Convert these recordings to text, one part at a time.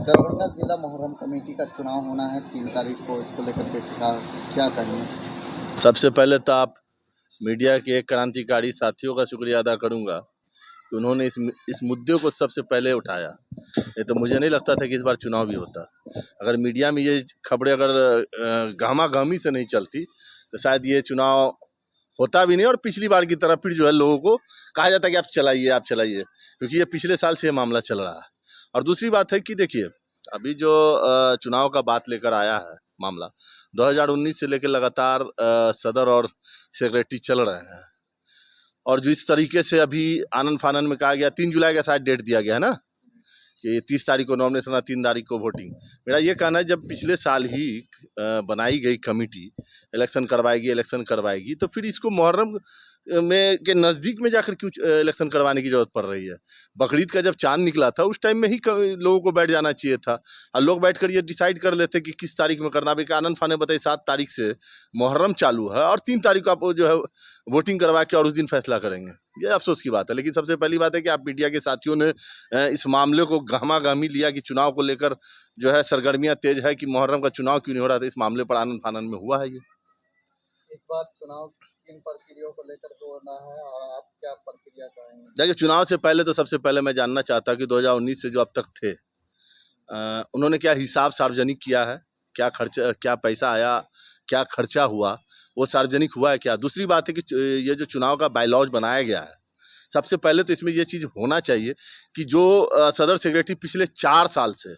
दरभंगा जिला मुहर्रम कमेटी का चुनाव होना है 3 तारीख को, इसको लेकर के क्या कहेंगे? सबसे पहले तो आप मीडिया के क्रांतिकारी साथियों का शुक्रिया अदा करूंगा कि उन्होंने इस मुद्दे को सबसे पहले उठाया। नहीं तो मुझे नहीं लगता था कि इस बार चुनाव भी होता। अगर मीडिया में ये खबरें अगर गहमा-गहमी से नहीं चलती तो शायद ये चुनाव होता भी नहीं और पिछली बार की तरह फिर जो है लोगों को कहा जाता है कि आप चलाइए, क्योंकि ये पिछले साल से ये मामला चल रहा है। और दूसरी बात है कि देखिए, अभी जो चुनाव का बात लेकर आया है मामला, 2019 से लेकर लगातार सदर और सेक्रेटरी चल रहे हैं और जो इस तरीके से अभी आनन फानन में कहा गया 3 जुलाई का शायद डेट दिया गया है ना कि 30 तारीख को नॉमिनेशन और 3 तारीख को वोटिंग। मेरा ये कहना है, जब पिछले साल ही बनाई गई कमेटी इलेक्शन करवाएगी तो फिर इसको मुहर्रम में के नज़दीक में जाकर क्यों इलेक्शन करवाने की जरूरत पड़ रही है? बकरीद का जब चांद निकला था उस टाइम में ही लोगों को बैठ जाना चाहिए था और लोग बैठ कर ये डिसाइड कर लेते कि किस तारीख में करना। अभी आनन फाने बताइए 7 तारीख से मुहर्रम चालू है और 3 तारीख को आप जो है वोटिंग करवा के और उस दिन फैसला करेंगे। ये अफसोस की बात है। लेकिन सबसे पहली बात है कि आप मीडिया के साथियों ने इस मामले को गहमा-गहमी लिया कि चुनाव को लेकर जो है सरगर्मियां तेज है कि मुहर्रम का चुनाव क्यों नहीं हो रहा था। इस मामले पर आनन फानन में हुआ है। ये इस बार चुनाव किन प्रक्रियाओं को लेकर होना है और आप क्या प्रक्रिया करेंगे? देखिए, चुनाव से पहले तो सबसे पहले मैं जानना चाहता हूँ कि 2019 से जो अब तक थे उन्होंने क्या हिसाब सार्वजनिक किया है, क्या पैसा आया, क्या खर्चा हुआ, वो सार्वजनिक हुआ है क्या? दूसरी बात है कि ये जो चुनाव का बायलॉज बनाया गया है, सबसे पहले तो इसमें ये चीज़ होना चाहिए कि जो सदर सेक्रेटरी पिछले 4 साल से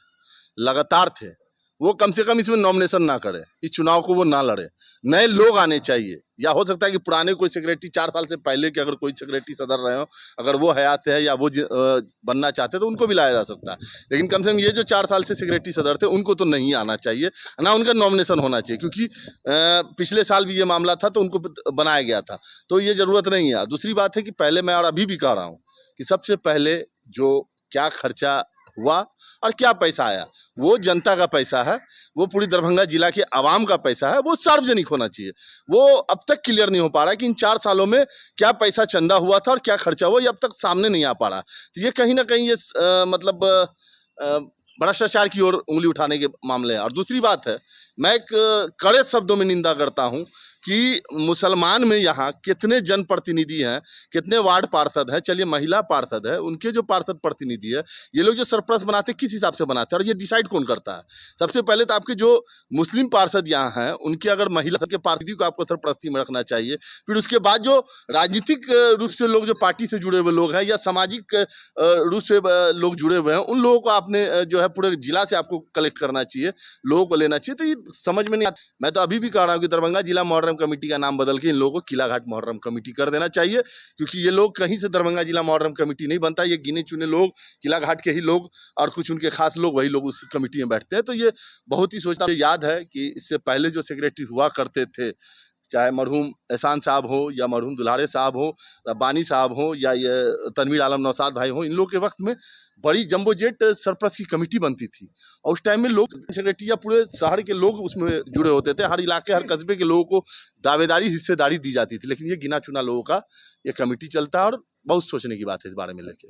लगातार थे वो कम से कम इसमें नॉमिनेशन ना करे, इस चुनाव को वो ना लड़े। नए लोग आने चाहिए, या हो सकता है कि पुराने कोई सेक्रेटरी 4 साल से पहले के अगर कोई सेक्रेटरी सदर रहे हो, अगर वो हयात है या वो बनना चाहते हैं तो उनको भी लाया जा सकता है। लेकिन कम से कम ये जो 4 साल से सेक्रेटरी सदर थे उनको तो नहीं आना चाहिए, ना उनका नॉमिनेशन होना चाहिए, क्योंकि पिछले साल भी ये मामला था तो उनको बनाया गया था, तो ये ज़रूरत नहीं है। दूसरी बात है कि पहले मैं और अभी भी कह रहा हूँ कि सबसे पहले जो क्या खर्चा हुआ और क्या पैसा आया, वो जनता का पैसा है, वो पूरी दरभंगा जिला के आवाम का पैसा है, वो सार्वजनिक होना चाहिए। वो अब तक क्लियर नहीं हो पा रहा है कि इन 4 सालों में क्या पैसा चंदा हुआ था और क्या खर्चा हुआ, ये अब तक सामने नहीं आ पा रहा। तो ये कहीं ना कहीं ये मतलब भ्रष्टाचार की ओर उंगली उठाने के मामले हैं। और दूसरी बात है, मैं एक कड़े शब्दों में निंदा करता हूं कि मुसलमान में यहाँ कितने जनप्रतिनिधि हैं, कितने वार्ड पार्षद हैं, चलिए महिला पार्षद है, उनके जो पार्षद प्रतिनिधि है, ये लोग जो सरप्लस बनाते हैं किस हिसाब से बनाते हैं और ये डिसाइड कौन करता है? सबसे पहले तो आपके जो मुस्लिम पार्षद यहाँ हैं उनके अगर महिला के पार्षद को आपको सरप्रस्ती में रखना चाहिए। फिर उसके बाद जो राजनीतिक रूप से लोग, जो पार्टी से जुड़े हुए लोग हैं या सामाजिक रूप से लोग जुड़े हुए हैं, उन लोगों को आपने जो है पूरे जिला से आपको कलेक्ट करना चाहिए, लोगों को लेना चाहिए। तो ये समझ में नहीं आता। मैं तो अभी भी कह रहा हूँ कि दरभंगा जिला मुहर्रम कमेटी का नाम बदल के इन लोगों को किला घाट मुहर्रम कमेटी कर देना चाहिए, क्योंकि ये लोग कहीं से दरभंगा जिला मुहर्रम कमेटी नहीं बनता। ये गिने चुने लोग, किला घाट के ही लोग और कुछ उनके खास लोग, वही लोग उस कमेटी में बैठते हैं। तो ये बहुत ही सोचता। याद है कि इससे पहले जो सेक्रेटरी हुआ करते थे, चाहे मरहूम एहसान साहब हो या मरहूम दुल्हारे साहब हो, रब्बानी साहब हो या ये तनवीर आलम नौसाद भाई हो, इन लोग के वक्त में बड़ी जंबो जेट सरप्लस की कमेटी बनती थी और उस टाइम में लोग सेक्रेटरी या पूरे शहर के लोग उसमें जुड़े होते थे। हर इलाके, हर कस्बे के लोगों को दावेदारी, हिस्सेदारी दी जाती थी। लेकिन ये गिना चुना लोगों का ये कमेटी चलता है और बहुत सोचने की बात है इस बारे में लेके।